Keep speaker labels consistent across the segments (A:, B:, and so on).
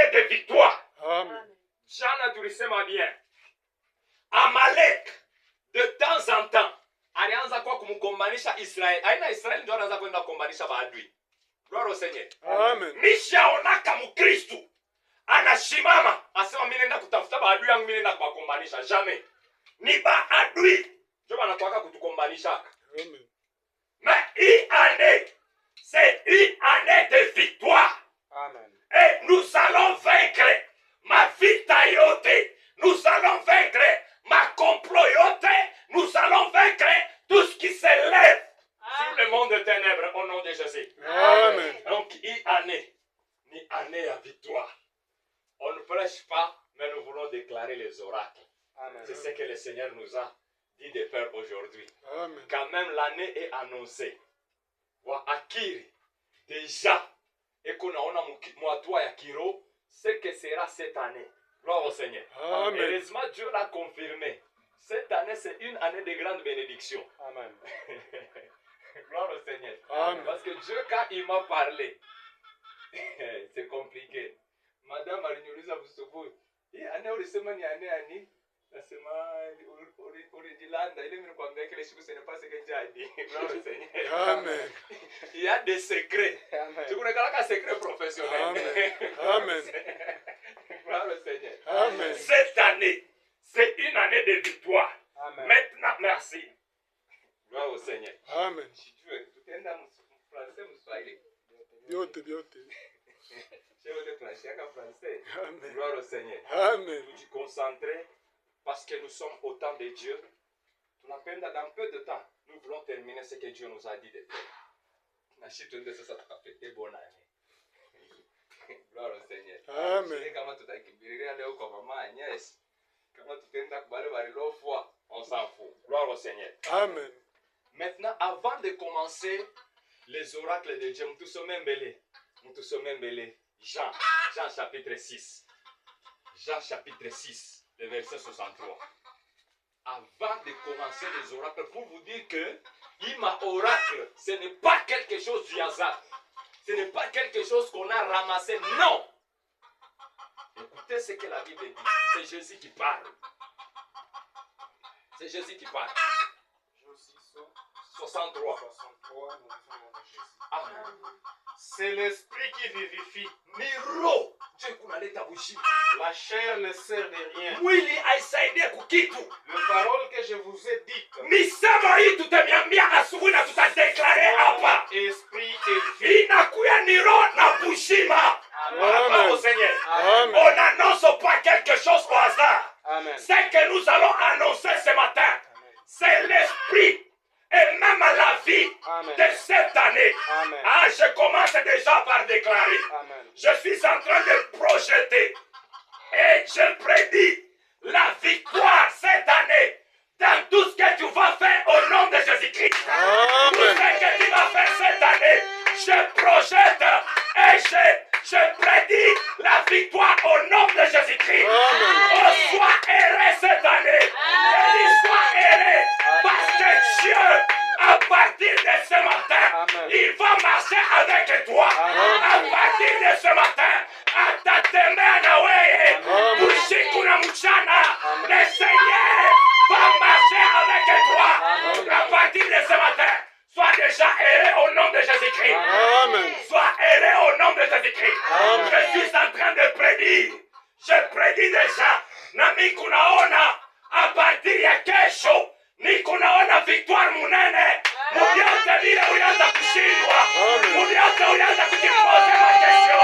A: année de victoire.
B: Amen.
A: Jana tulisema bien. Amalek de temps en temps alianza kwa kumkombanisha Israeli. Aina Israeli ndio anaanza kwenda kukombanisha maadui. Gloire au Seigneur.
B: Amen.
A: Nishaonaka Mkristo anashimama asema mimi naenda kutafuta maadui yangu, mimi naenda kuwakombanisha. Jamais. Ni maadui ndio wanakuaka kutukombanisha.
B: Amen.
A: Mais une année, c'est une année de victoire.
B: Amen.
A: Et nous allons vaincre ma vita yote. Nous allons vaincre ma complot yote. Nous allons vaincre tout ce qui se lève sur le monde de ténèbres au nom de Jésus.
B: Amen.
A: Donc, une année, à victoire. On ne prêche pas, mais nous voulons déclarer les oracles.
B: Amen.
A: C'est ce que le Seigneur nous a dit de faire aujourd'hui.
B: Amen.
A: Quand même l'année est annoncée. Wa akiri déjà et qu'on a mois ya kiro, ce que sera cette année. Gloire au Seigneur.
B: Amen.
A: Heureusement, Dieu l'a confirmé. Cette année, c'est une année de grande bénédiction.
B: Amen.
A: Gloire au Seigneur.
B: Amen.
A: Parce que Dieu, quand il m'a parlé, c'est compliqué. Madame aliniuliza busubuhi, hii année ulisema ni année ani? Nasema ulijilanda ile mimi nikwambia kile siku sene pas que jadi. Gloire au Seigneur.
B: Amen.
A: Il y a des secrets.
B: Amen.
A: Tu connais un secret professionnel.
B: Amen. Amen.
A: Gloire au Seigneur.
B: Amen.
A: Cette année, c'est une année de victoire.
B: Amen.
A: Maintenant, merci. Gloire au Seigneur.
B: Amen.
A: Si tu veux, tu t'es dans français ou swahili?
B: Vyote, vyote.
A: Je vais te trancher en français.
B: Amen.
A: Gloire au Seigneur.
B: Amen.
A: Nous nous concentrer parce que nous sommes au temps de Dieu. Tunapenda dans peu de temps, nous voulons terminer ce que Dieu nous a dit de faire. Nashi tuende sasa tukafete bonne année. Gloire au Seigneur.
B: Amen.
A: Sisi kama tutakimbilia leo kwa mama Agnes, kama tutaenda kubale balilofwa, on s'en fout. Gloire au Seigneur.
B: Amen.
A: Maintenant, avant de commencer les oracles de Dieu, nous tous sommes mêlés. Jean chapitre 6. Jean chapitre 6, le verset 63. Avant de commencer les oracles, pour vous dire que Ima oracle, ce n'est pas quelque chose du hasard. Ce n'est pas quelque chose qu'on a ramassé. Non. Écoutez ce que la Bible dit. C'est Jésus qui parle. C'est Jésus qui parle. 63. Amen.
B: C'est l'esprit qui vivifie.
A: Miro. Dieu kunaleta bushima.
B: La chair ne sert de rien.
A: Mwili haisaidie kukitu.
B: Les paroles que je vous ai dites,
A: Misemo hii tutamiambia asubuhi na tutadeklare hapa.
B: esprit et vie.
A: Inakuya ni roho na bushima.
B: Amen.
A: Au Seigneur.
B: Amen.
A: On n'annonce pas quelque chose au hasard.
B: Amen.
A: Ce que nous allons annoncer ce matin, c'est l'esprit et même la vie
B: Amen.
A: de cette année.
B: Amen.
A: Ah, je commence déjà par déclarer.
B: Amen.
A: Je suis en train de projeter et je prédis la victoire cette année dans tout ce que tu vas faire au nom de Jésus-Christ.
B: Amen.
A: Tout ce que tu vas faire cette année, je projette et je prédis la victoire au nom de Jésus-Christ.
B: Amen.
A: Oh, sois erré cette année. Je dis sois erré parce que Dieu, à partir de ce matin,
B: Amen.
A: il va marcher avec toi.
B: Amen.
A: À partir de ce matin, atatembea na wewe
B: Amen.
A: usiku na mchana. Le Seigneur va marcher avec toi.
B: Amen.
A: À partir de ce matin, sois déjà erré au nom de Jésus-Christ.
B: Amen.
A: Sois erré au nom de Jésus-Christ.
B: Amen.
A: Je suis en train de prédire. Je prédis déjà. Nami kunaona a partir ya kesho ni kunaona victoire munene. Muvyote vile ulianza kushindwa.
B: Amen.
A: Muvyote ulianza kujipoza makesho.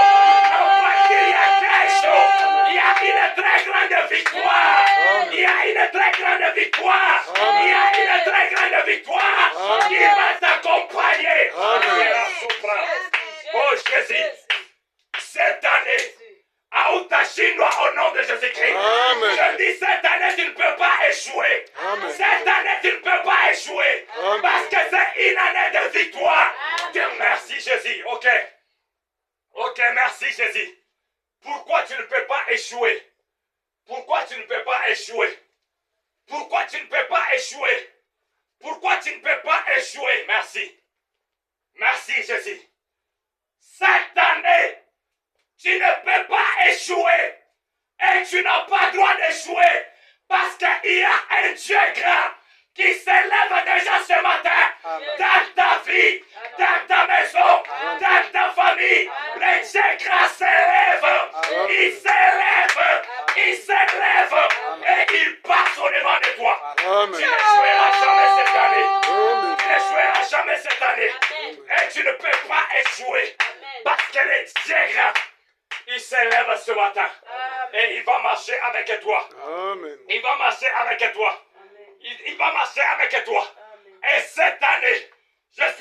A: A partir ya kesho, il y a une très grande victoire. Il y a une très grande victoire. Il y a une très grande victoire qui va t'accompagner. Oh Jésus, cette année, hautashindwa au nom de Jésus-Christ.
B: Amen.
A: Je dis cette année, tu ne peux pas échouer.
B: Amen.
A: Cette année, tu ne peux pas échouer.
B: Amen.
A: Parce que c'est une année de victoire. Dieu merci Jésus. Ok. Ok, merci Jésus. Pourquoi tu ne peux pas échouer? Pourquoi tu ne peux pas échouer? Pourquoi tu ne peux pas échouer? Pourquoi tu ne peux pas échouer? Merci. Merci Jésus. Cette année, tu ne peux pas échouer. Et tu n'as pas le droit d'échouer. Parce qu'il y a un Dieu grand qui s'élève déjà ce matin dans ta vie, dans ta maison, dans ta famille. Le Dieu grand s'élève. Il s'élève. Il s'élève. Et il passe au devant de toi.
B: Amen.
A: Tu n'échoueras jamais cette année.
B: Amen.
A: Tu n'échoueras jamais cette année. Et tu ne peux pas échouer. Parce que le Dieu grand, il s'élève ce matin. Et il va marcher avec toi.
B: Amen.
A: Il va marcher avec toi. Il va marcher avec toi. Et cette année, je suis